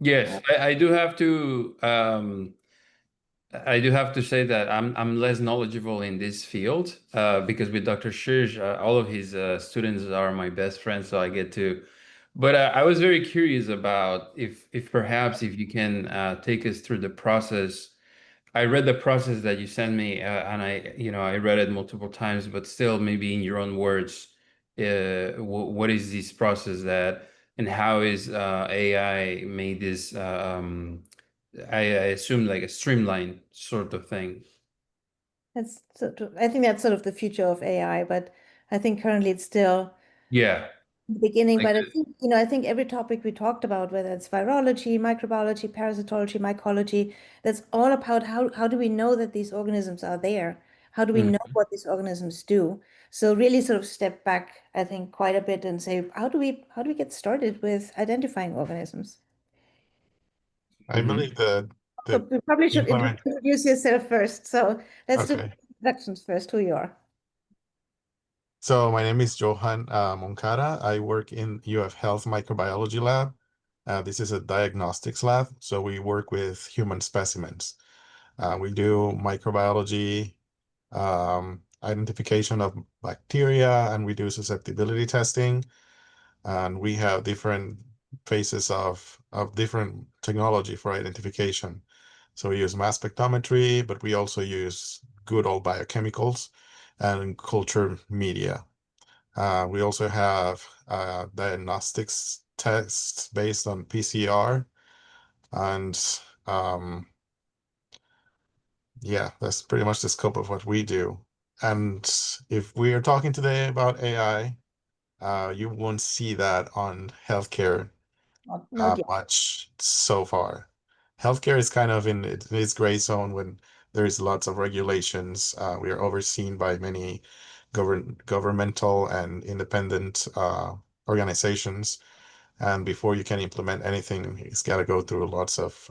Yes, I do have to say that I'm less knowledgeable in this field because with Dr. Shirj, all of his students are my best friends, so I get to. But I was very curious about if perhaps if you can take us through the process. I read the process that you sent me, and I read it multiple times, but still, maybe in your own words, what is this process that, and how is AI made this? I assume like a streamlined sort of thing. I think that's sort of the future of AI, but I think currently it's still Yeah, the beginning. like But I think every topic we talked about, whether it's virology, microbiology, parasitology, mycology, that's all about how do we know that these organisms are there? How do we know mm. what these organisms do? So really sort of step back, I think, quite a bit and say, how do we get started with identifying organisms? I Hmm. believe the So the we probably should implement. introduce yourself first. So let's do Okay. introductions first, who you are. So my name is Jhoan Moncada. I work in UF Health Microbiology Lab. This is a diagnostics lab, so we work with human specimens. We do microbiology, identification of bacteria, and we do susceptibility testing. And we have different phases of different technology for identification. So we use mass spectrometry, but we also use good old biochemicals and culture media. We also have diagnostics tests based on PCR. And um, yeah, that's pretty much the scope of what we do. And if we are talking today about AI, you won't see that on healthcare Not yet. much so far. Healthcare is kind of in its gray zone when there is lots of regulations. We are overseen by many governmental and independent organizations. And before you can implement anything, it's got to go through lots of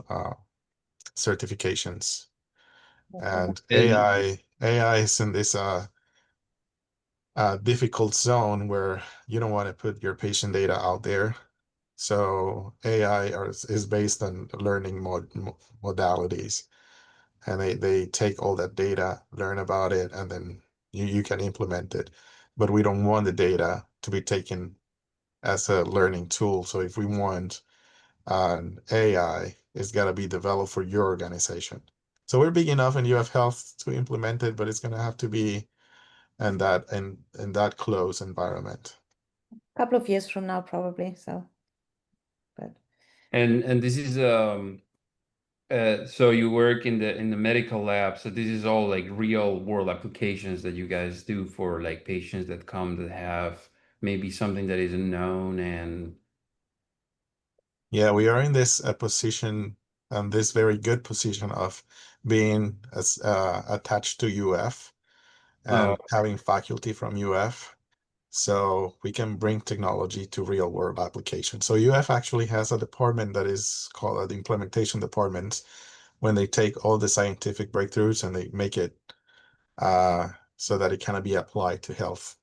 certifications. And And AI is in this difficult zone where you don't want to put your patient data out there. So is based on learning modalities, and they take all that data, learn about it, and then you can implement it. But we don't want the data to be taken as a learning tool. So if we want an AI, it's got to be developed for your organization. So we're big enough in UF Health to implement it, but it's going to have to be in that close environment. Couple of years from now, probably. So, but and this is so you work in the medical lab, so this is all like real world applications that you guys do for like patients that come that have maybe something that isn't known and Yeah, we are in this position and this very good position of being as attached to UF uh and having faculty from UF, so we can bring technology to real world applications. So UF actually has a department that is called the implementation department when they take all the scientific breakthroughs and they make it uh, so that it can be applied to health.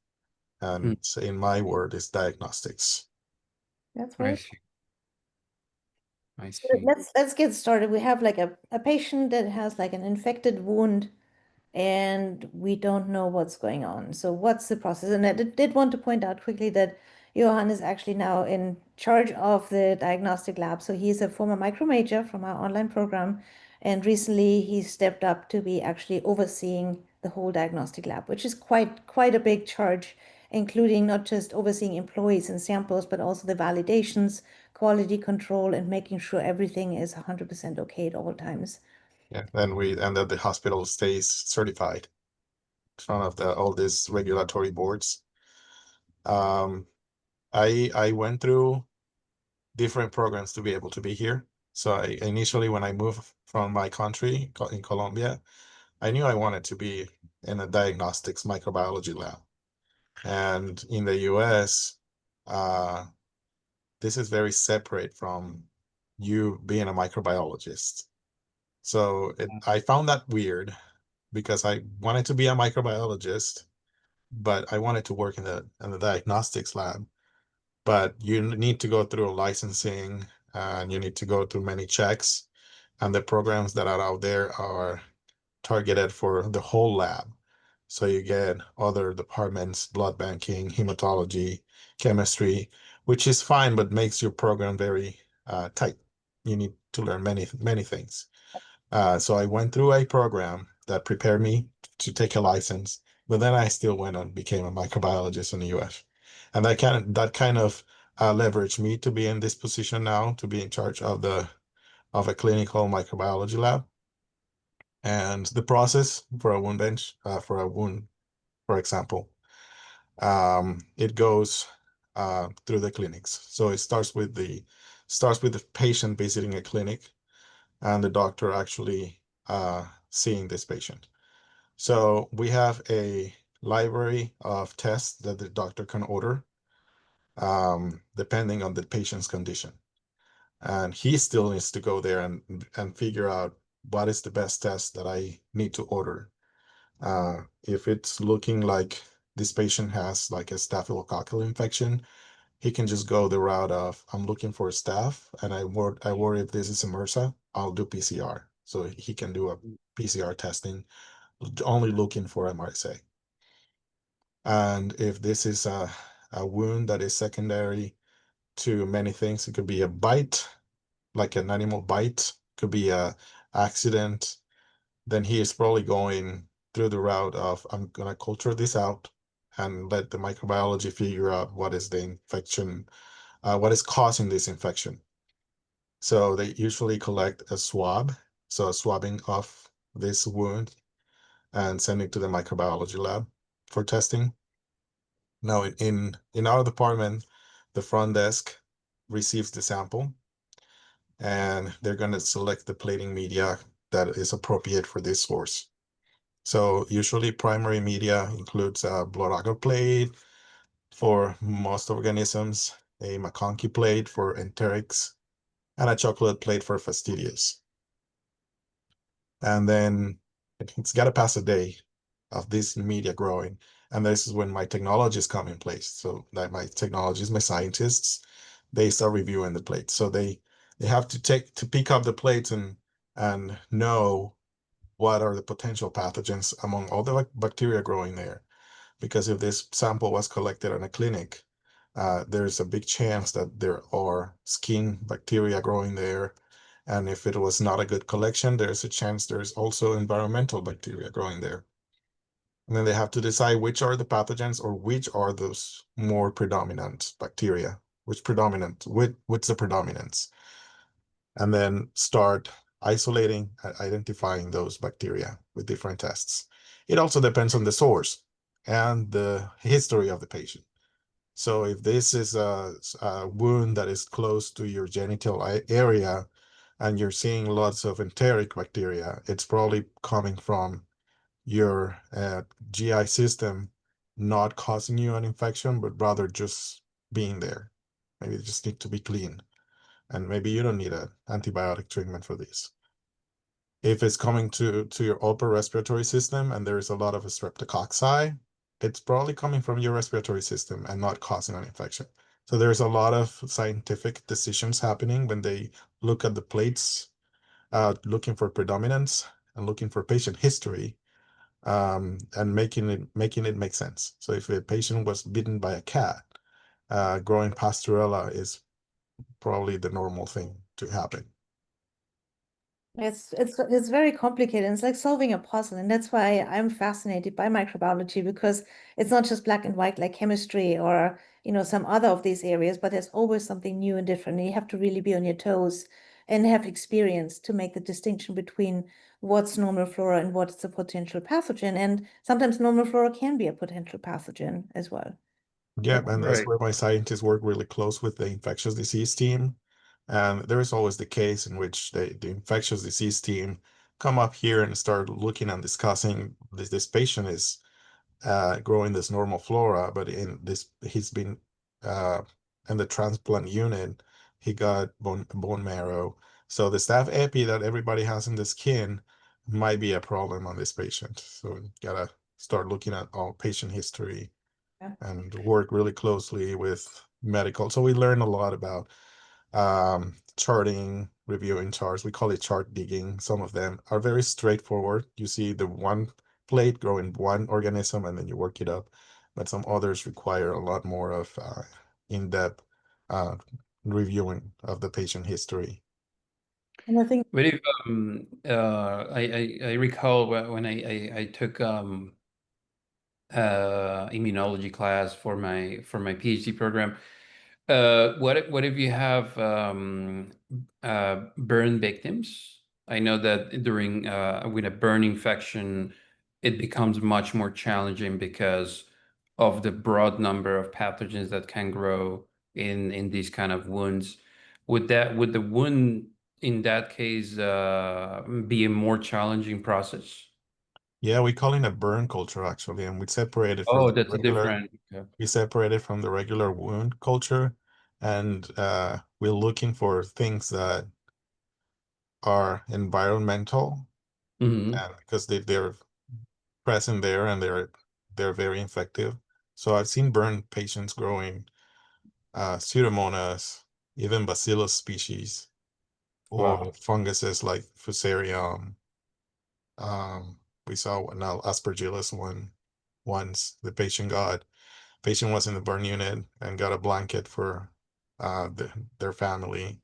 hmm, And so in my word, is diagnostics. that's I very see. I So see. let's get started. We have like a patient that has like an infected wound and we don't know what's going on. So what's the process? And I did want to point out quickly that Johan is actually now in charge of the diagnostic lab. So he's a former micro major from our online program. And recently he stepped up to be actually overseeing the whole diagnostic lab, which is quite a big charge, including not just overseeing employees and samples, but also the validations, quality control, and making sure everything is 100% okay at all times. Yeah, and that the hospital stays certified in front of all these regulatory boards. Um, I went through different programs to be able to be here. So I initially, when I moved from my country in Colombia, I knew I wanted to be in a diagnostics microbiology lab. And in the US, uh, this is very separate from you being a microbiologist. So I found that weird because I wanted to be a microbiologist, but I wanted to work in the diagnostics lab. But you need to go through licensing and you need to go through many checks. And the programs that are out there are targeted for the whole lab. So you get other departments, blood banking, hematology, chemistry, which is fine, but makes your program very tight. You need to learn many things. So I went through a program that prepared me to take a license, but then I still went and became a microbiologist in the US. And that kind of leveraged me to be in this position now, to be in charge of a clinical microbiology lab. And the process for a wound bench, for a wound, for example, it goes through the clinics. So it starts with the patient visiting a clinic and the doctor actually seeing this patient. So we have a library of tests that the doctor can order depending on the patient's condition. And he still needs to go there and figure out what is the best test that I need to order. If it's looking like this patient has like a staphylococcal infection, he can just go the route of I'm looking for a staph and I worry if this is a MRSA, I'll do PCR. So he can do a PCR testing, only looking for MRSA. And if this is a wound that is secondary to many things, it could be a bite, like an animal bite, could be a accident, then he is probably going through the route of I'm gonna culture this out and let the microbiology figure out what is the infection, what is causing this infection. So they usually collect a swab, so a swabbing of this wound and send it to the microbiology lab for testing. Now in our department, the front desk receives the sample and they're going to select the plating media that is appropriate for this source. So usually primary media includes a blood agar plate for most organisms, a McConkey plate for enterics, and a chocolate plate for fastidious. And then it's got to pass a day of this media growing. And this is when my technologists come in place. So that my technologists, my scientists, they start reviewing the plates. So they have to pick up the plates and know what are the potential pathogens among all the bacteria growing there. Because if this sample was collected in a clinic, there's a big chance that there are skin bacteria growing there. And if it was not a good collection, there's a chance there's also environmental bacteria growing there. And then they have to decide which are the pathogens or which are those more predominant bacteria, what's the predominance, and then start isolating and identifying those bacteria with different tests. It also depends on the source and the history of the patient. So if this is a wound that is close to your genital area and you're seeing lots of enteric bacteria, it's probably coming from your GI system not causing you an infection, but rather just being there. Maybe it just need to be clean. And maybe you don't need an antibiotic treatment for this. If it's coming to your upper respiratory system and there is a lot of streptococci, it's probably coming from your respiratory system and not causing an infection. So there's a lot of scientific decisions happening when they look at the plates, looking for predominance and looking for patient history, and making it make sense. So if a patient was bitten by a cat, growing Pasteurella is probably the normal thing to happen. It's very complicated. It's like solving a puzzle, and that's why I'm fascinated by microbiology, because it's not just black and white like chemistry or some other of these areas, but there's always something new and different. And you have to really be on your toes and have experience to make the distinction between what's normal flora and what's a potential pathogen. And sometimes normal flora can be a potential pathogen as well. Yeah, and that's Right. where my scientists work really close with the infectious disease team. And there is always the case in which the infectious disease team come up here and start looking and discussing this patient is growing this normal flora, but he's been in the transplant unit, he got bone marrow. So the staph epi that everybody has in the skin might be a problem on this patient. So you gotta start looking at all patient history Yeah. and work really closely with medical. So we learn a lot about charting, reviewing charts. We call it chart digging. Some of them are very straightforward. You see the one plate growing one organism and then you work it up. But some others require a lot more of in-depth uh, reviewing of the patient history. And I think, But if I recall when I took immunology class for my PhD program. What if you have burn victims? I know that during with a burn infection, it becomes much more challenging because of the broad number of pathogens that can grow in these kind of wounds. Would the wound in that case be a more challenging process? Yeah, we call it a burn culture actually, and Oh, that's a different. Okay. we separate it from the regular wound culture, and we're looking for things that are environmental, Hmm. and because they're present there and they're very effective. So I've seen burn patients growing Pseudomonas, even Bacillus species, or Wow. funguses like Fusarium. Um, we saw an Aspergillus one once. Patient was in the burn unit and got a blanket for their family,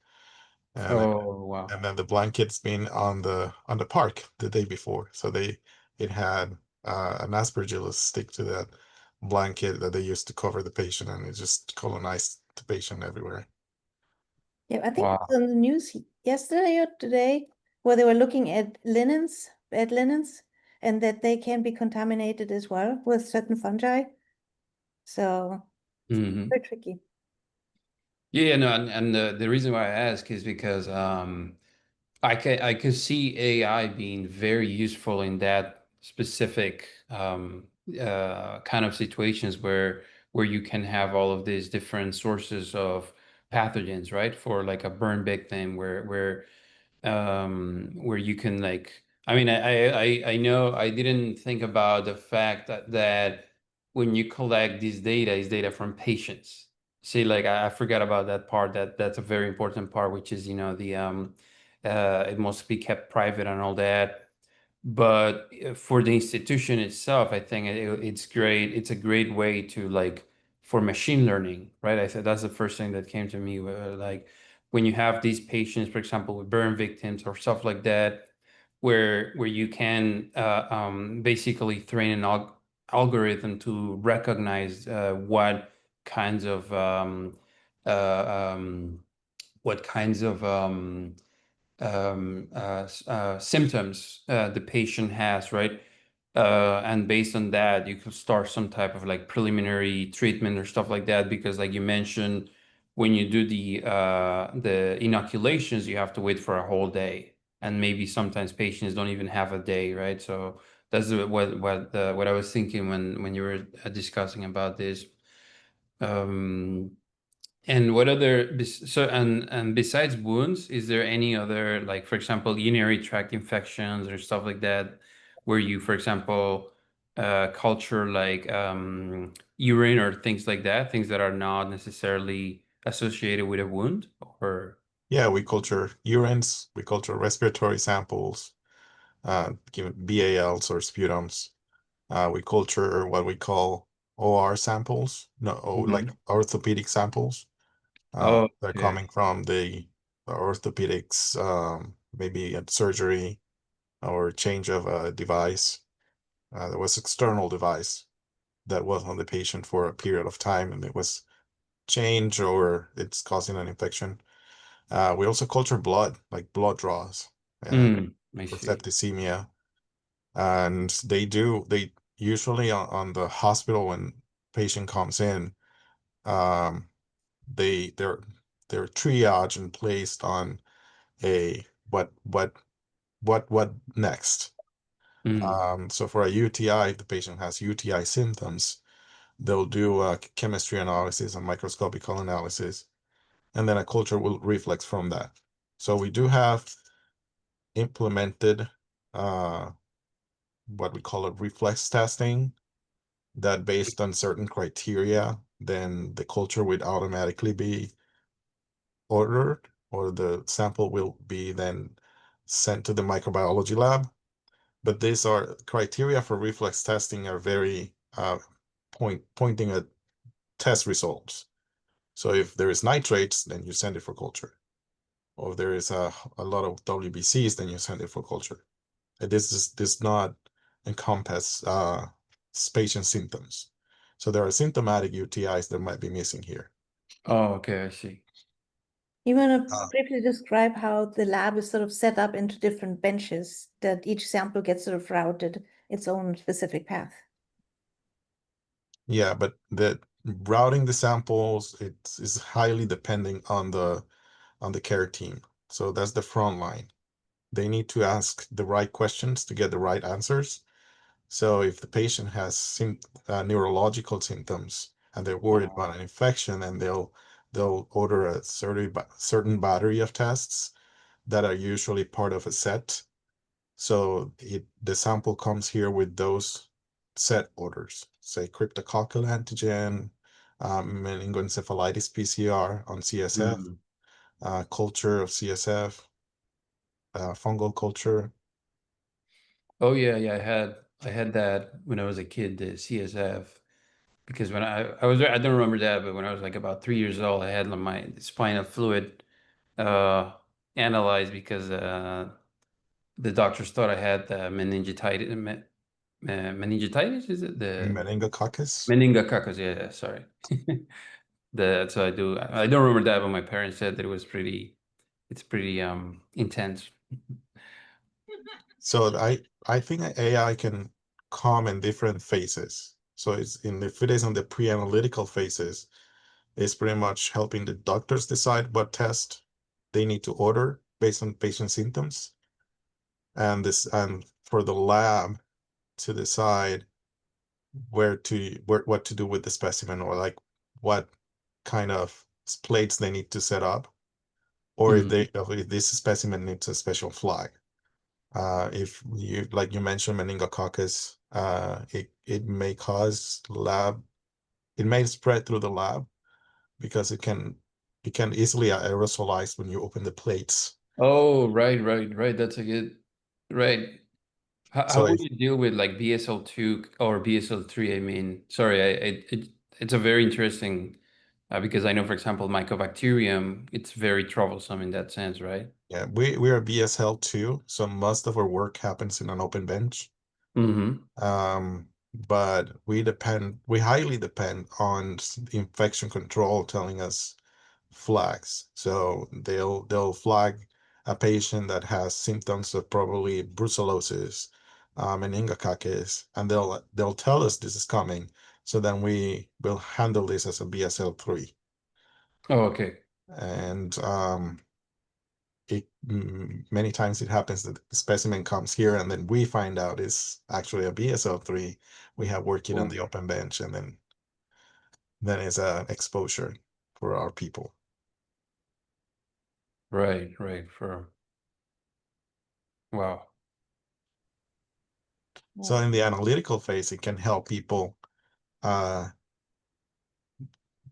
and Oh, wow. and then the blanket's been on the park the day before, so it had an Aspergillus stick to that blanket that they used to cover the patient, and it just colonized the patient everywhere. yeah, I think it Wow. was on the news yesterday or today where they were looking at linens, bed linens, and that they can be contaminated as well with certain fungi. So Hmm. very tricky. Yeah, no, and the reason why I ask is because I could see AI being very useful in that specific kind of situations where you can have all of these different sources of pathogens, right? For like a burn victim where you can like I mean I know I didn't think about the fact that when you collect this data is data from patients. See, like I forgot about that part, that's a very important part, which is, the it must be kept private and all that. But for the institution itself, I think it's great. It's a great way to like for machine learning, right? I said that's the first thing that came to me. Like when you have these patients, for example, with burn victims or stuff like that, where you can basically train an algorithm to recognize kinds of um, uh, um, what kinds of symptoms the patient has, right? And based on that, you could start some type of like preliminary treatment or stuff like that. Because, like you mentioned, when you do the inoculations, you have to wait for a whole day, and maybe sometimes patients don't even have a day, right? So that's what I was thinking when you were discussing about this. Um, and what other and besides wounds, is there any other, like for example, urinary tract infections or stuff like that, where you, for example, culture like urine or things like that, things that are not necessarily associated with a wound, or Yeah, we culture urines, we culture respiratory samples, give BALs or sputums. We culture what we call OR samples, no, like Mhm. orthopedic samples. Oh, They're yeah. coming from the orthopedics, maybe a surgery or change of a device. There was external device that was on the patient for a period of time and it was changed or it's causing an infection. We also culture blood, like blood draws I for see. septicemia. And they usually on the hospital when patient comes in, um, they they're triaged and placed on a what next. Mm. So for a UTI, if the patient has UTI symptoms, they'll do a chemistry analysis and microscopical analysis, and then a culture will reflex from that. So we do have implemented uh, what we call a reflex testing that based on certain criteria, then the culture would automatically be ordered, or the sample will be then sent to the microbiology lab. But these are criteria for reflex testing are very pointing at test results. So if there is nitrates, then you send it for culture. Or if there is a lot of WBCs, then you send it for culture. And this does not encompass patient symptoms. So there are symptomatic UTIs that might be missing here. Oh, okay, I see. You want to briefly describe how the lab is sort of set up into different benches that each sample gets sort of routed its own specific path? Yeah, but the routing the samples, it is highly depending on the care team. So that's the front line. They need to ask the right questions to get the right answers. So if the patient has neurological symptoms and they're worried about an infection, and they'll order a certain battery of tests that are usually part of a set. So the sample comes here with those set orders, say cryptococcal antigen, meningoencephalitis PCR on CSF, culture of CSF, fungal culture. Oh yeah, yeah. I had that when I was a kid, the CSF, because when I was I don't remember that, but when I was like about 3 years old, I had my spinal fluid uh analyzed because the doctors thought I had meningitis. Meningitis, is it the Meningococcus. meningococcus? Yeah, sorry. So I don't remember that, but my parents said that it's pretty intense. So I think AI can come in different phases. So if it is on the pre-analytical phases, it's pretty much helping the doctors decide what test they need to order based on patient symptoms, and for the lab to decide what to do with the specimen, or like what kind of plates they need to set up, or if this specimen needs a special flag. If you, like you mentioned, meningococcus, it may it may spread through the lab because it can easily aerosolize when you open the plates. Oh, right. That's a good, right. How So would you deal with like BSL-2 or BSL-3? I mean, sorry, it's a very interesting because I know, for example, Mycobacterium, it's very troublesome in that sense, right? yeah, we are BSL-2, so most of our work happens in an open bench. But we highly depend on infection control telling us flags. So they'll flag a patient that has symptoms of probably brucellosis, meningococcus, and they'll tell us this is coming. So then we will handle this as a BSL-3. Oh, okay. And many times it happens that the specimen comes here, and then we find out it's actually a BSL-3 we have working on the open bench, and then it's an exposure for our people. Right. Wow. So in the analytical phase, it can help people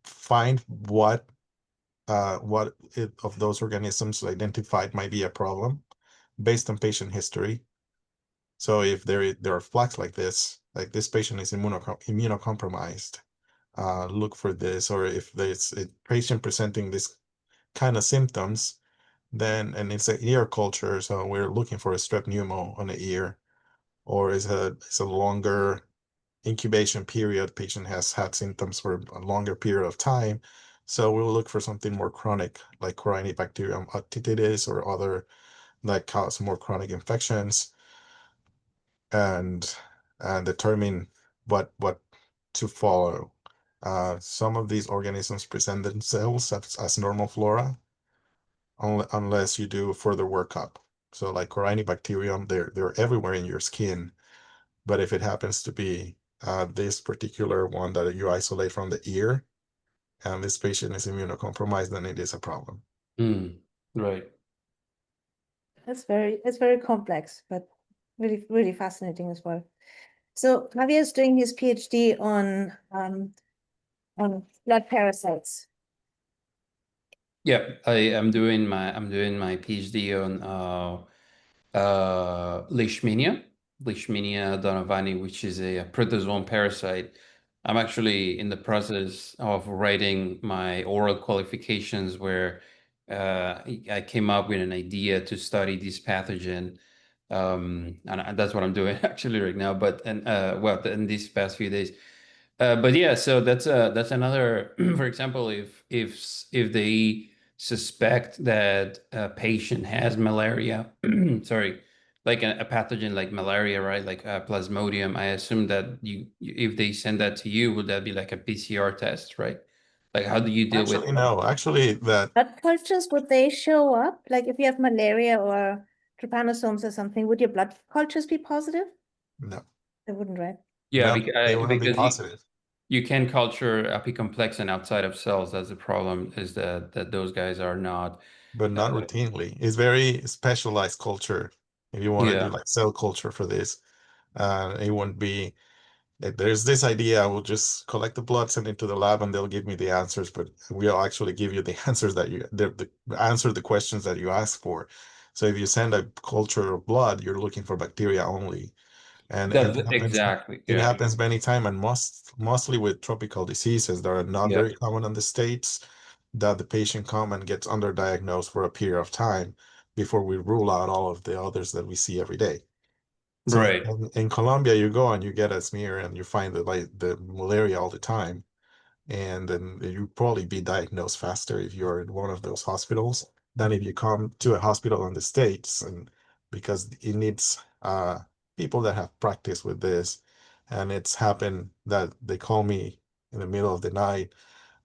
find what of those organisms identified might be a problem based on patient history. So if there are flags like this patient is immunocompromised, look for this. Or if there's a patient presenting this kind of symptoms, then, and it's an ear culture, so we're looking for a strep pneumo on the ear, or it's a longer incubation period, patient has had symptoms for a longer period of time. So we'll look for something more chronic, like Corynebacterium otitis or other that cause more chronic infections, and determine what to follow. Some of these organisms present themselves as normal flora unless you do further workup. So like Corynebacterium, they're everywhere in your skin. But if it happens to be this particular one that you isolate from the ear, and this patient is immunocompromised, then it is a problem. Right. It's very complex, but really fascinating as well. So Javier is doing his PhD on blood parasites. Yeah, I'm doing my PhD on Leishmania donovani, which is a protozoan parasite. I'm actually in the process of writing my oral qualifications where I came up with an idea to study this pathogen. And that's what I'm doing actually right now, but and well, in these past few days. But yeah, so that's another, for example, if they suspect that a patient has malaria, sorry, like a pathogen like malaria, right? Like Plasmodium, I assume that if they send that to you, would that be like a PCR test, right? Like, how do you deal with? Actually, no. Actually, that Blood cultures, would they show up? Like if you have malaria or trypanosomes or something, would your blood cultures be positive? no, They wouldn't, right? Yeah, no, they wouldn't be because positive, you can culture epicomplexan outside of cells. That's the problem, is that those guys are not. but Uh, not routinely. It's very specialized culture. If you want to do yeah, like cell culture for this, it wouldn't be. There's this idea, I will just collect the blood, send it to the lab, and they'll give me the answers. But we'll actually give you the answers that answer the questions that you ask for. So if you send a culture of blood, you're looking for bacteria only, and that's exactly. it Yeah, happens many times, and mostly with tropical diseases that are not yeah, very common in the States, that the patient come and gets underdiagnosed for a period of time before we rule out all of the others that we see every day. So right. in Colombia, you go and you get a smear and you find the malaria all the time, and then you probably be diagnosed faster if you're in one of those hospitals than if you come to a hospital in the States, and because it needs people that have practice with this. And it's happened that they call me in the middle of the night.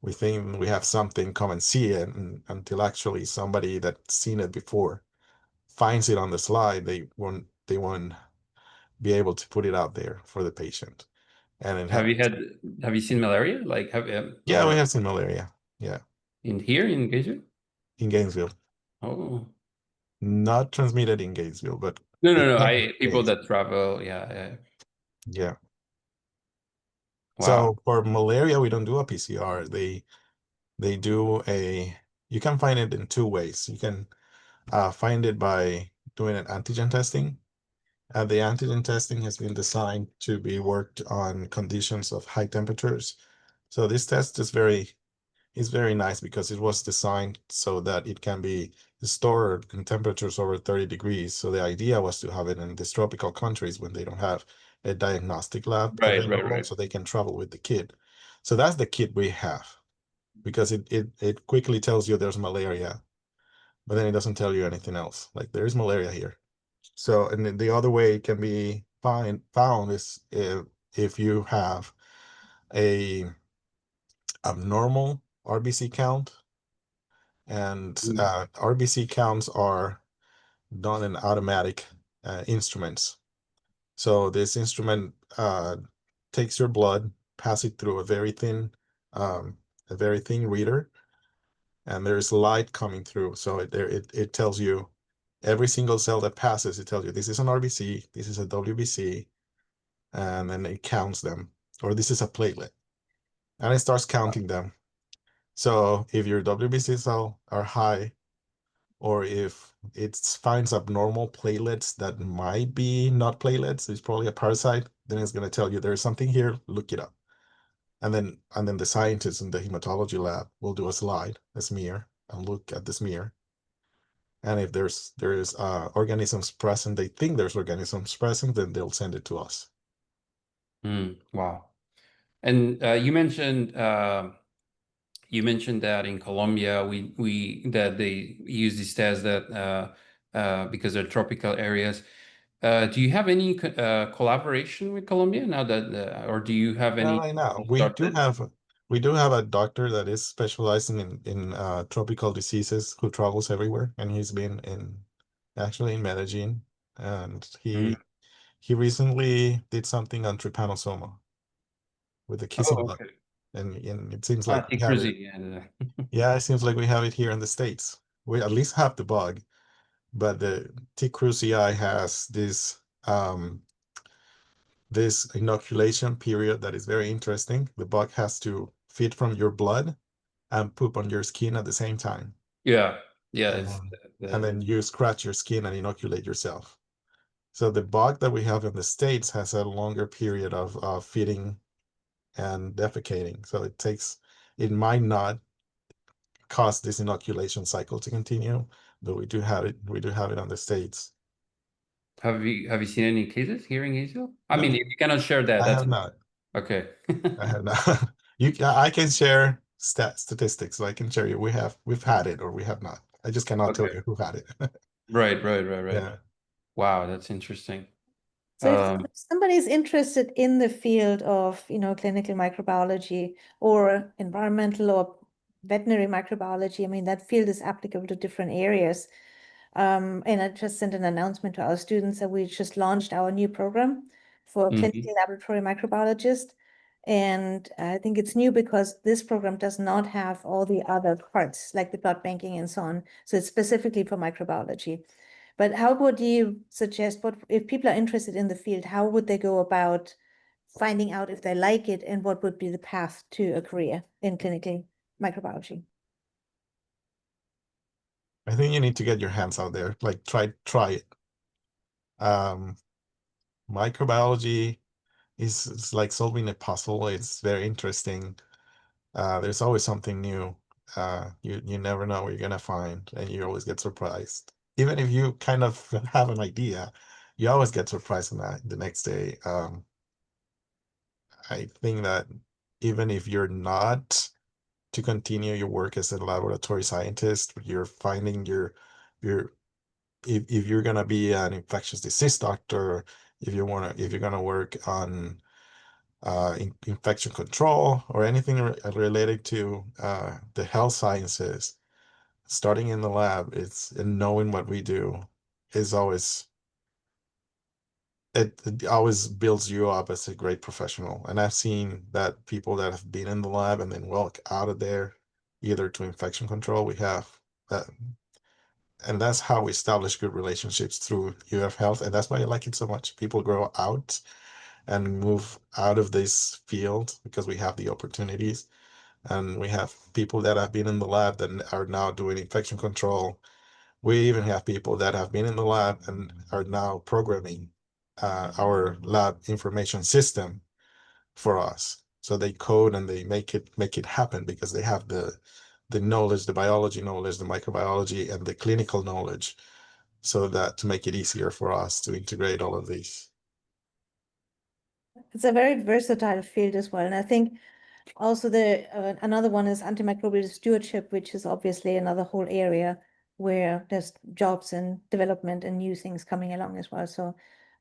We think we have something, come and see it, and until actually somebody that's seen it before finds it on the slide, they won't be able to put it out there for the patient. And it Have you happens. had have you seen malaria? Like, have Yeah, we or have seen malaria. Yeah, in here in Gainesville? in Gainesville. Oh, Not transmitted in Gainesville, but no, no, it no. can be I the people case. that travel. Yeah, yeah. Yeah. Wow. So for malaria, we don't do a PCR. They do a, you can find it in two ways. You can find it by doing an antigen testing. The antigen testing has been designed to be worked on conditions of high temperatures. So this test is very nice because it was designed so that it can be stored in temperatures over 30 degrees. So the idea was to have it in these tropical countries when they don't have a diagnostic lab Right, right, available, right. so they can travel with the kit. So that's the kit we have, because it quickly tells you there's malaria, but then it doesn't tell you anything else. Like, there is malaria here. So, and then the other way it can be found is if you have a abnormal RBC count, and Mm. RBC counts are done in automatic instruments. So this instrument takes your blood, pass it through um, a very thin reader, and there's light coming through. So it tells you every single cell that passes. It tells you this is an RBC, this is a WBC, and then it counts them. Or this is a platelet, and it starts counting them. So if your WBC cell are high, or if it finds abnormal platelets that might be not platelets, it's probably a parasite, then it's going to tell you there's something here, look it up. And then the scientists in the hematology lab will do a slide, a smear, and look at the smear. And if there's organisms present, they think there's organisms present, then they'll send it to us. Wow. And you mentioned that in Colombia we that they use these tests that because they're tropical areas. Do you have any collaboration with Colombia now that or do you have Not any right now. started? We do have a doctor that is specializing in tropical diseases, who travels everywhere, and he's been in actually in Medellin, and Mm. he recently did something on trypanosoma with the kissing Oh, bug, okay. and it seems like Ah, we have it. Ticruzi, yeah. Yeah, it seems like we have it here in the States. We at least have the bug, but the T. cruzi has this inoculation period that is very interesting. The bug has to feed from your blood and poop on your skin at the same time. Yeah. Yeah. It's And, and then you scratch your skin and inoculate yourself. So the bug that we have in the States has a longer period of feeding and defecating. So it might not cause this inoculation cycle to continue, but we do have it on the States. have you seen any cases here in Israel? I No, mean, if you cannot share that, I that's have not. okay. I have not. I can share statistics. So I can share you. We've had it or we have not. I just cannot tell Okay. you who had it. Right. Yeah. Wow, that's interesting. So if somebody is interested in the field of, clinical microbiology or environmental or veterinary microbiology, I mean, that field is applicable to different areas. And I just sent an announcement to our students that we just launched our new program for Mhm. clinical laboratory microbiologist. And I think it's new because this program does not have all the other parts like the blood banking and so on. So it's specifically for microbiology. But how would you suggest, what if people are interested in the field, how would they go about finding out if they like it and what would be the path to a career in clinical microbiology? I think you need to get your hands out there. Like try it. Um, Microbiology is it's like solving a puzzle. It's very interesting. There's always something new. You never know what you're gonna find, and you always get surprised. Even if you kind of have an idea, you always get surprised on that the next day. I think that even if you're not to continue your work as a laboratory scientist, but you're finding your if you're gonna be an infectious disease doctor, if you're gonna work on infection control or anything related to the health sciences, starting in the lab, and knowing what we do is always it always builds you up as a great professional. And I've seen that people that have been in the lab and then walk out of there, either to infection control, we have that. And that's how we establish good relationships through UF Health. And that's why I like it so much. People grow out and move out of this field because we have the opportunities. And we have people that have been in the lab that are now doing infection control. We even have people that have been in the lab and are now programming our lab information system for us. So they code and they make it happen because they have the knowledge, the biology knowledge, the microbiology, and the clinical knowledge, so that to make it easier for us to integrate all of these. It's a very versatile field as well. And I think also the another one is antimicrobial stewardship, which is obviously another whole area where there's jobs and development and new things coming along as well. So,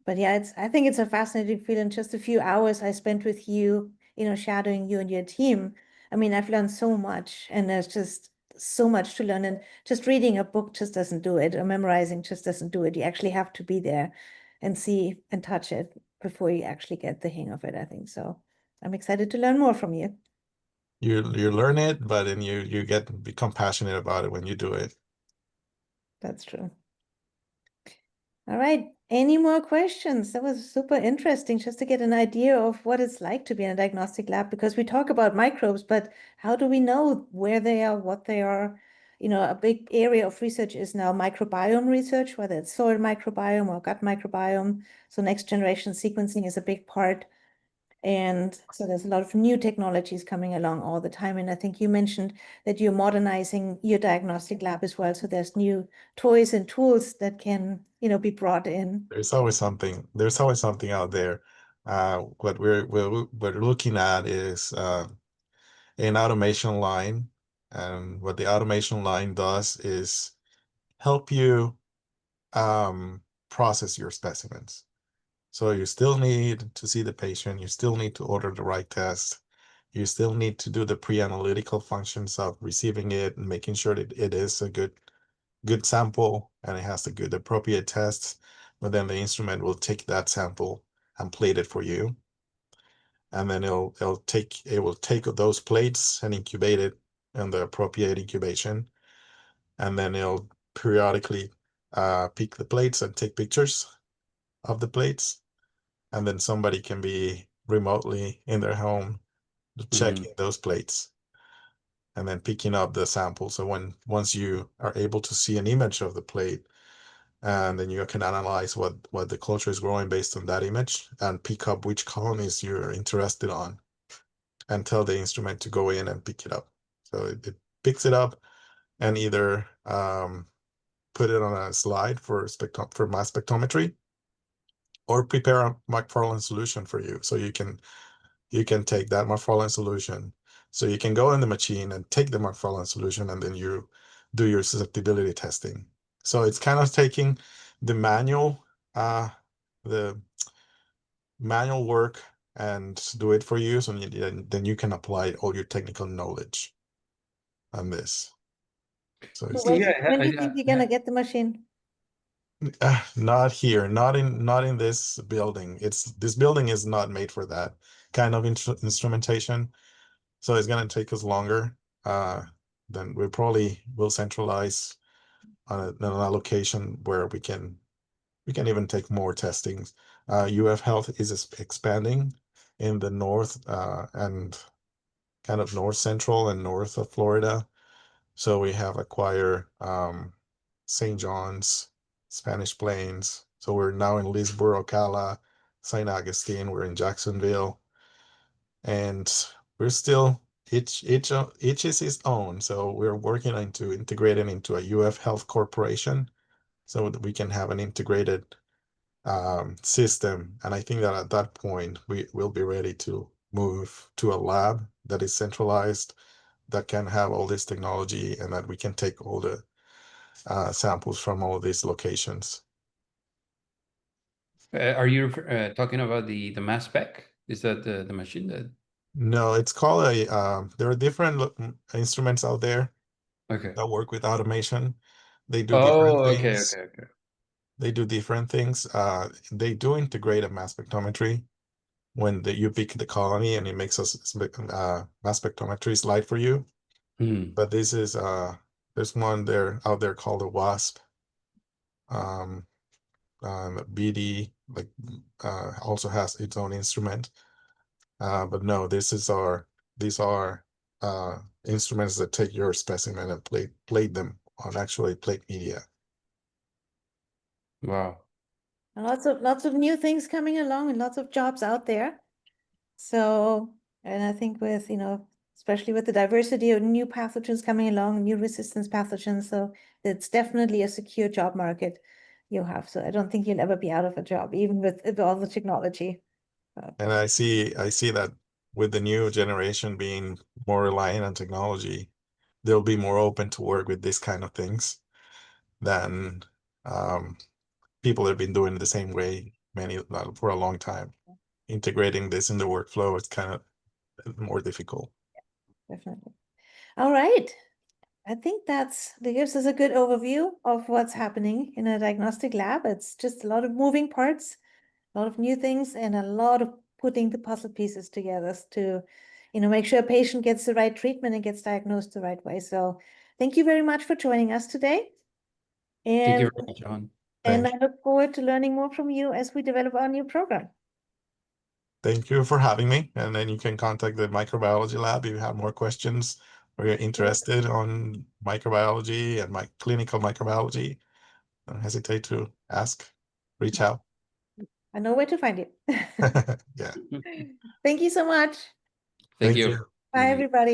but yeah, I think it's a fascinating field. And just a few hours I spent with you, shadowing you and your team. I mean, I've learned so much, and there's just so much to learn. And just reading a book just doesn't do it, or memorizing just doesn't do it. You actually have to be there and see and touch it before you actually get the hang of it, I think. So I'm excited to learn more from you. You learn it, but then you become passionate about it when you do it. That's true. All right. Any more questions? That was super interesting just to get an idea of what it's like to be in a diagnostic lab, because we talk about microbes, but how do we know where they are, what they are? A big area of research is now microbiome research, whether it's soil microbiome or gut microbiome. So next generation sequencing is a big part. And so there's a lot of new technologies coming along all the time. And I think you mentioned that you're modernizing your diagnostic lab as well. So there's new toys and tools that can, be brought in. There's always something. There's always something out there. What we're looking at is an automation line, and what the automation line does is help you process your specimens. So you still need to see the patient, you still need to order the right test, you still need to do the pre-analytical functions of receiving it and making sure that it is a good sample and it has the good appropriate tests. But then the instrument will take that sample and plate it for you. And then it will take those plates and incubate it in the appropriate incubation. And then it'll periodically pick the plates and take pictures of the plates. And then somebody can be remotely in their home Mhm. checking those plates. and then picking up the sample. So once you are able to see an image of the plate, and then you can analyze what the culture is growing based on that image and pick up which colonies you're interested on and tell the instrument to go in and pick it up. So it picks it up and either put it on a slide for mass spectrometry, or prepare a McFarland solution for you. So you can take that McFarland solution. So you can go in the machine and take the McFarland solution, and then you do your susceptibility testing. So it's kind of taking the manual work and do it for you. So then you can apply all your technical knowledge on this. So So it's when do you think you're gonna get the machine? not here, not in this building. This building is not made for that kind of instrumentation. So it's gonna take us longer. Then we probably will centralize on a location where we can even take more testings. UF Health is expanding in the north and kind of north central and north of Florida. So we have acquired St. John's, Spanish Plains. So we're now in Leesboro, Ocala, St. Augustine. We're in Jacksonville, and we're still each is its own. So we're working into integrating into a UF Health Corporation, so that we can have an integrated system. And I think that at that point we will be ready to move to a lab that is centralized, that can have all this technology, and that we can take all the samples from all of these locations. Are you talking about the mass spec? Is that the machine that? No, it's called there are different instruments out there Okay. that work with automation. They do different Oh, okay, things. okay, okay. They do different things. They do integrate a mass spectrometry when you pick the colony, and it makes us mass spectrometry slide for you. Hmm. But this is there's one out there called a WASP. BD also has its own instrument. But no, these are instruments that take your specimen and plate them on actually plate media. Wow. And lots of new things coming along and lots of jobs out there. So, and I think with, especially with the diversity of new pathogens coming along, new resistance pathogens, so it's definitely a secure job market you have. So I don't think you'll ever be out of a job, even with all the technology. And I see that with the new generation being more reliant on technology, they'll be more open to work with this kind of things than people have been doing it the same way for a long time. Integrating this in the workflow is kind of more difficult. Definitely. All right. I think that gives us a good overview of what's happening in a diagnostic lab. It's just a lot of moving parts, a lot of new things, and a lot of putting the puzzle pieces together to, make sure a patient gets the right treatment and gets diagnosed the right way. So thank you very much for joining us today. Thank you And, very much, Jhoan. and Thank I look forward to learning more from you as we develop our new program. Thank you for having me. And then you can contact the microbiology lab if you have more questions, or you're interested on microbiology and clinical microbiology. Don't hesitate to reach out. I know where to find you. Yeah. Thank you so much. Thank Thank you. you. Bye, everybody.